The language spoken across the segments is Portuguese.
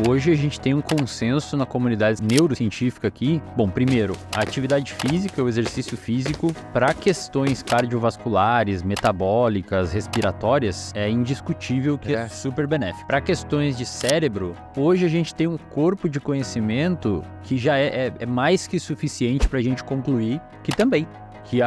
Hoje a gente tem um consenso na comunidade neurocientífica aqui. Bom, primeiro, a atividade física, o exercício físico, para questões cardiovasculares, metabólicas, respiratórias, é indiscutível que é super benéfico. Para questões de cérebro, hoje a gente tem um corpo de conhecimento que já é mais que suficiente para a gente concluir que também que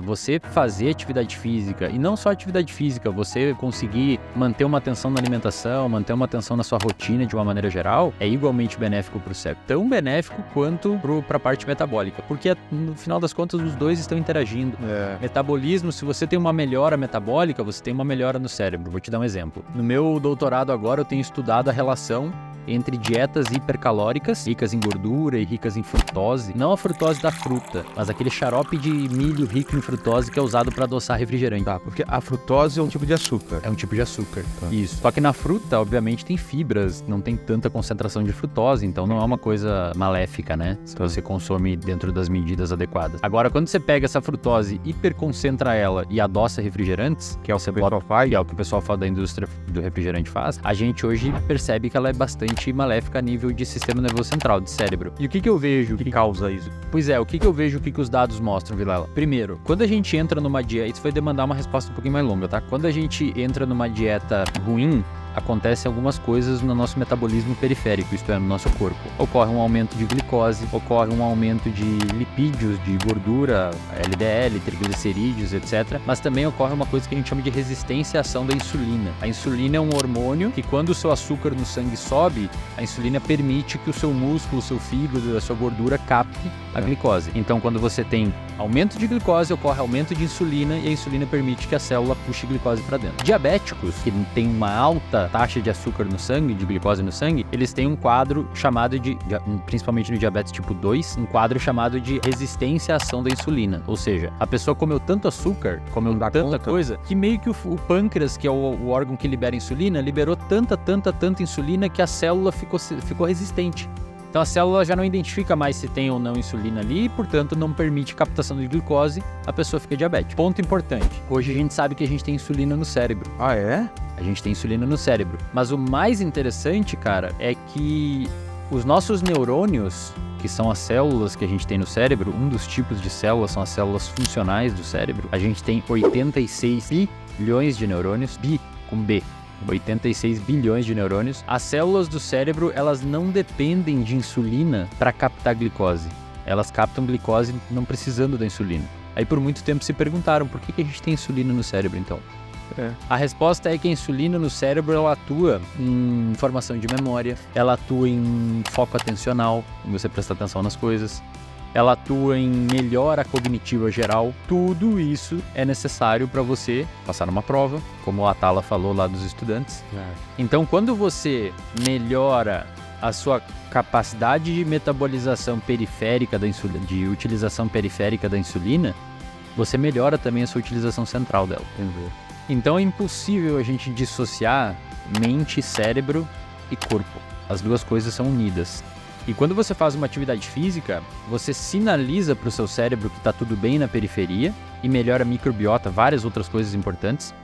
você fazer atividade física, e não só atividade física, você conseguir manter uma atenção na alimentação, manter uma atenção na sua rotina de uma maneira geral, é igualmente benéfico para o cérebro. Tão benéfico quanto para a parte metabólica, porque no final das contas os dois estão interagindo. Metabolismo, se você tem uma melhora metabólica, você tem uma melhora no cérebro. Vou te dar um exemplo. No meu doutorado agora eu tenho estudado a relação entre dietas hipercalóricas, ricas em gordura e ricas em frutose, não a frutose da fruta, mas aquele xarope de milho rico em frutose que é usado para adoçar refrigerante. Tá, porque a frutose é um tipo de açúcar. É um tipo de açúcar, Isso. Só que na fruta, obviamente, tem fibras, não tem tanta concentração de frutose, então não é uma coisa maléfica, né? Se você consome dentro das medidas adequadas. Agora, quando você pega essa frutose, hiperconcentra ela e adoça refrigerantes, que é o que o pessoal fala da indústria do refrigerante faz, a gente hoje percebe que ela é bastante maléfica a nível de sistema nervoso central, de cérebro. E o que eu vejo? O que causa isso? Pois é, o que eu vejo, o que os dados mostram, Vilela? Primeiro, quando a gente entra numa dieta, isso vai demandar uma resposta um pouquinho mais longa, tá? Quando a gente entra numa dieta ruim, acontecem algumas coisas no nosso metabolismo periférico, isto é, no nosso corpo. Ocorre um aumento de glicose, ocorre um aumento de lipídios, de gordura, LDL, triglicerídeos, etc. Mas também ocorre uma coisa que a gente chama de resistência à ação da insulina. A insulina é um hormônio que, quando o seu açúcar no sangue sobe, a insulina permite que o seu músculo, o seu fígado, a sua gordura capte a glicose. Então, quando você tem aumento de glicose, ocorre aumento de insulina e a insulina permite que a célula puxe glicose para dentro. Diabéticos, que têm uma alta taxa de açúcar no sangue, de glicose no sangue, eles têm um quadro chamado de, principalmente no diabetes tipo 2, um quadro chamado de resistência à ação da insulina. Ou seja, a pessoa comeu tanto açúcar, comeu tanta coisa, que meio que o pâncreas, que é o órgão que libera insulina, liberou tanta insulina que a célula ficou resistente. Então a célula já não identifica mais se tem ou não insulina ali e, portanto, não permite captação de glicose, a pessoa fica diabética. Ponto importante. Hoje a gente sabe que a gente tem insulina no cérebro. Ah, é? A gente tem insulina no cérebro. Mas o mais interessante, cara, é que os nossos neurônios, que são as células que a gente tem no cérebro, um dos tipos de células são as células funcionais do cérebro. A gente tem 86 bilhões de neurônios, com B. 86 bilhões de neurônios. As células do cérebro, elas não dependem de insulina para captar glicose. Elas captam glicose não precisando da insulina. Aí por muito tempo se perguntaram por que a gente tem insulina no cérebro então? A resposta é que a insulina no cérebro, ela atua em formação de memória, ela atua em foco atencional, em você prestar atenção nas coisas, ela atua em melhora cognitiva geral. Tudo isso é necessário para você passar numa prova, como a Atala falou lá dos estudantes. Então, quando você melhora a sua capacidade de metabolização periférica da insulina, de utilização periférica da insulina, você melhora também a sua utilização central dela. Então é impossível a gente dissociar mente, cérebro e corpo. As duas coisas são unidas. E quando você faz uma atividade física, você sinaliza para o seu cérebro que está tudo bem na periferia e melhora a microbiota, várias outras coisas importantes.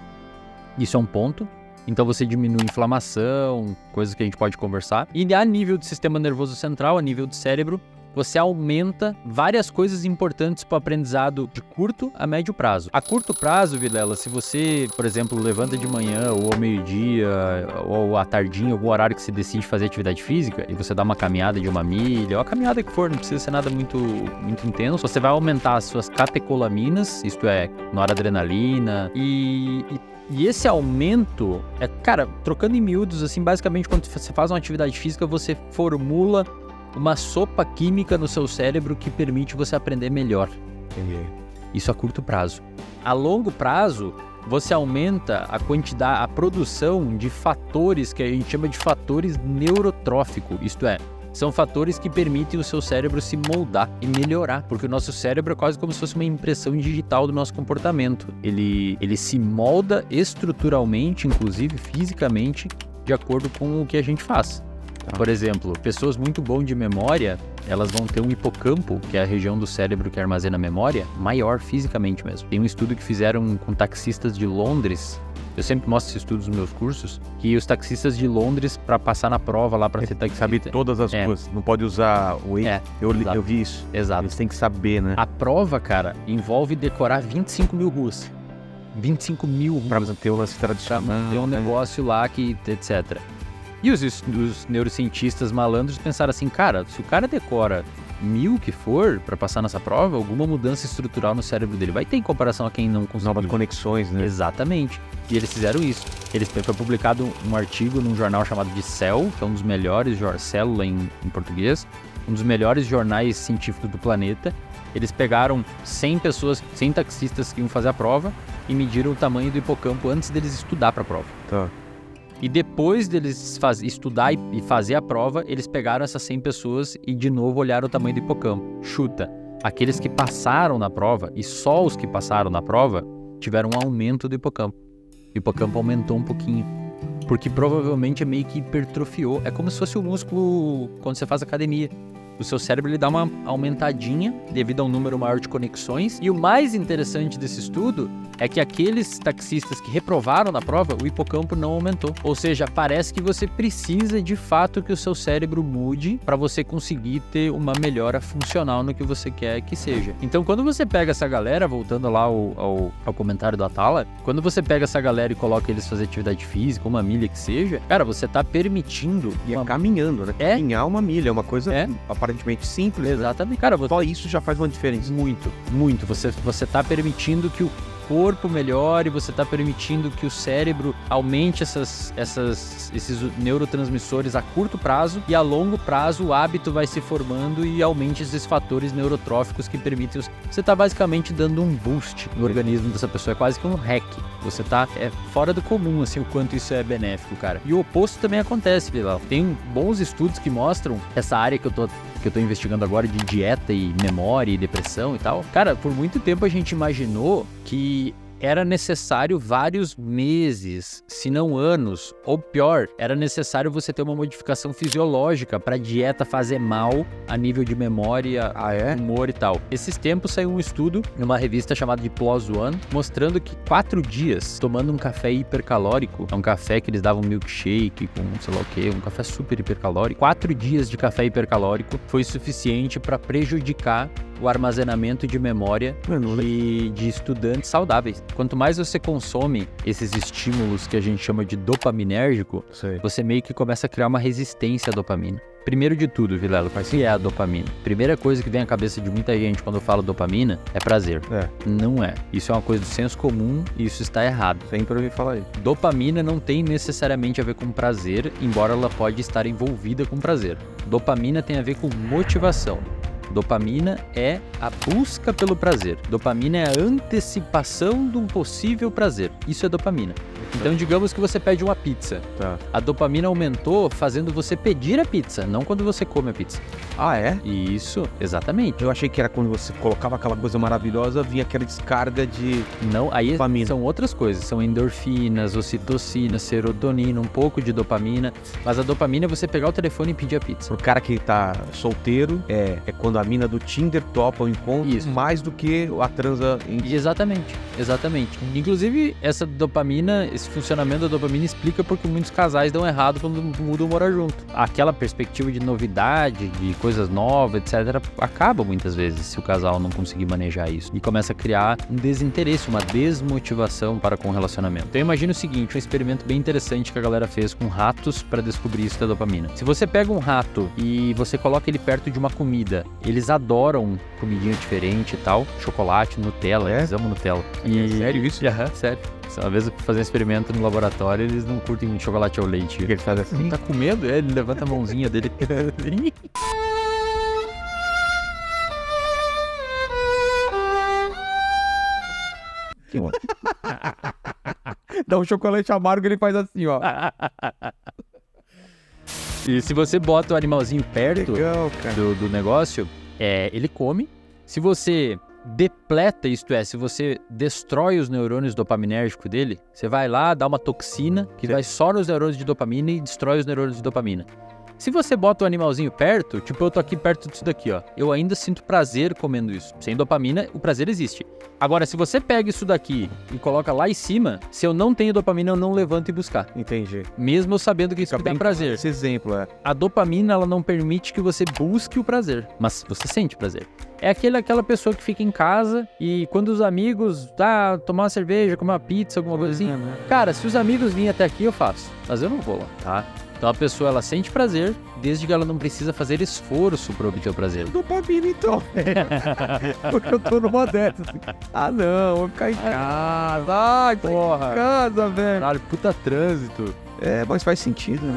Isso é um ponto. Então você diminui inflamação, coisas que a gente pode conversar. E a nível do sistema nervoso central, a nível do cérebro, você aumenta várias coisas importantes para o aprendizado de curto a médio prazo. A curto prazo, Vilela, se você, por exemplo, levanta de manhã ou ao meio-dia ou à tardinha, algum horário que você decide fazer atividade física e você dá uma caminhada de 1 milha, ou a caminhada que for, não precisa ser nada muito intenso, você vai aumentar as suas catecolaminas, isto é, noradrenalina, e esse aumento, cara, trocando em miúdos, assim, basicamente quando você faz uma atividade física, você formula uma sopa química no seu cérebro que permite você aprender melhor. Isso a curto prazo. A longo prazo, você aumenta a quantidade, a produção de fatores que a gente chama de fatores neurotróficos, isto é, são fatores que permitem o seu cérebro se moldar e melhorar, porque o nosso cérebro é quase como se fosse uma impressão digital do nosso comportamento. Ele se molda estruturalmente, inclusive fisicamente, de acordo com o que a gente faz. Por exemplo, pessoas muito boas de memória, elas vão ter um hipocampo, que é a região do cérebro que armazena a memória, maior fisicamente mesmo. Tem um estudo que fizeram com taxistas de Londres, Eu sempre mostro esses estudos nos meus cursos, que os taxistas de Londres, para passar na prova lá, para ser taxista... Sabe todas as ruas, não pode usar o Waze. Eu vi isso. Exato. Eles têm que saber, né? A prova, cara, envolve decorar 25 mil ruas. 25 mil ruas. Pra manter o lance tradicional. Tem um negócio lá que, etc. E os neurocientistas malandros pensaram assim, cara, se o cara decora 1000 que for pra passar nessa prova, alguma mudança estrutural no cérebro dele vai ter em comparação a quem não conseguiu. Novas conexões, né? Exatamente. E eles fizeram isso. Foi publicado um artigo num jornal chamado de Cell, que é um dos melhores, Célula em português, um dos melhores jornais científicos do planeta. Eles pegaram 100 pessoas, 100 taxistas que iam fazer a prova e mediram o tamanho do hipocampo antes deles estudar pra prova. Tá. E depois deles estudar e fazer a prova, eles pegaram essas 100 pessoas e de novo olharam o tamanho do hipocampo. Chuta, aqueles que passaram na prova, e só os que passaram na prova, tiveram um aumento do hipocampo. O hipocampo aumentou um pouquinho, porque provavelmente meio que hipertrofiou. É como se fosse o músculo quando você faz academia. O seu cérebro ele dá uma aumentadinha devido a um número maior de conexões. E o mais interessante desse estudo é que aqueles taxistas que reprovaram na prova, o hipocampo não aumentou. Ou seja, parece que você precisa de fato que o seu cérebro mude para você conseguir ter uma melhora funcional no que você quer que seja. Então, quando você pega essa galera, voltando lá ao comentário do Atala, quando você pega essa galera e coloca eles fazer atividade física, uma milha que seja, cara, você tá permitindo... E é caminhando, né? Caminhar uma milha, é uma coisa aparentemente simples. Exatamente. Cara, só isso já faz uma diferença. Muito. Você tá permitindo que o corpo melhore, você está permitindo que o cérebro aumente esses neurotransmissores a curto prazo e a longo prazo o hábito vai se formando e aumente esses fatores neurotróficos que permitem... Você está basicamente dando um boost no organismo dessa pessoa, é quase que um hack. Você tá fora do comum, assim, o quanto isso é benéfico, cara. E o oposto também acontece, Bilal. Tem bons estudos que mostram essa área que eu tô investigando agora de dieta e memória e depressão e tal. Cara, por muito tempo a gente imaginou que era necessário vários meses, se não anos, ou pior, era necessário você ter uma modificação fisiológica para a dieta fazer mal a nível de memória, humor e tal. Esses tempos saiu um estudo numa revista chamada de PLOS ONE, mostrando que 4 dias tomando um café hipercalórico, é um café que eles davam milkshake com sei lá o que, um café super hipercalórico, 4 dias de café hipercalórico foi suficiente para prejudicar o armazenamento de memória de estudantes saudáveis. Quanto mais você consome esses estímulos que a gente chama de dopaminérgico, você meio que começa a criar uma resistência à dopamina. Primeiro de tudo, Vilela, o que é a dopamina? Primeira coisa que vem à cabeça de muita gente quando eu falo dopamina é prazer. Não é. Isso é uma coisa do senso comum e isso está errado. Sempre ouvi falar isso. Dopamina não tem necessariamente a ver com prazer, embora ela pode estar envolvida com prazer. Dopamina tem a ver com motivação. Dopamina é a busca pelo prazer. Dopamina é a antecipação de um possível prazer. Isso é dopamina. Então, digamos que você pede uma pizza. A dopamina aumentou fazendo você pedir a pizza, não quando você come a pizza. Ah, é? Isso, exatamente. Eu achei que era quando você colocava aquela coisa maravilhosa, vinha aquela descarga de Não, aí dopamina. São outras coisas. São endorfinas, ocitocina, serotonina, um pouco de dopamina. Mas a dopamina é você pegar o telefone e pedir a pizza. O cara que tá solteiro, é quando a mina do Tinder topa o encontro, mais do que a transa em... Exatamente. Inclusive, essa dopamina, esse funcionamento da dopamina explica porque muitos casais dão errado quando mudam morar junto. Aquela perspectiva de novidade, de coisas novas, etc., acaba muitas vezes se o casal não conseguir manejar isso. E começa a criar um desinteresse, uma desmotivação para com o relacionamento. Então imagina o seguinte, um experimento bem interessante que a galera fez com ratos para descobrir isso da dopamina. Se você pega um rato e você coloca ele perto de uma comida, eles adoram comidinha diferente e tal, chocolate, Nutella, eles amam Nutella. Sério isso? Sério. Uma vez eu fui fazer um experimento no laboratório, eles não curtem chocolate ao leite. O que ele faz assim? Tá com medo? Ele levanta a mãozinha dele. Que bom. Dá um chocolate amargo e ele faz assim, ó. E se você bota o animalzinho perto do negócio, ele come. Se você depleta, isto é, se você destrói os neurônios dopaminérgicos dele, você vai lá, dá uma toxina que vai só nos neurônios de dopamina e destrói os neurônios de dopamina. Se você bota o animalzinho perto, tipo eu tô aqui perto disso daqui, ó, eu ainda sinto prazer comendo isso. Sem dopamina, o prazer existe. Agora, se você pega isso daqui e coloca lá em cima, se eu não tenho dopamina, eu não levanto e buscar. Entendi. Mesmo eu sabendo que isso me dá prazer. Esse exemplo, A dopamina, ela não permite que você busque o prazer, mas você sente prazer. É aquela pessoa que fica em casa e quando os amigos, tomar uma cerveja, comer uma pizza, alguma coisa assim. Cara, se os amigos virem até aqui, eu faço. Mas eu não vou lá, tá? Então a pessoa, ela sente prazer, desde que ela não precisa fazer esforço pra obter o prazer. Dopamina, então. Porque eu tô numa dessas. Não, vou ficar em casa. Ai, porra. Em casa, velho. Caralho, puta trânsito. Mas faz sentido, né?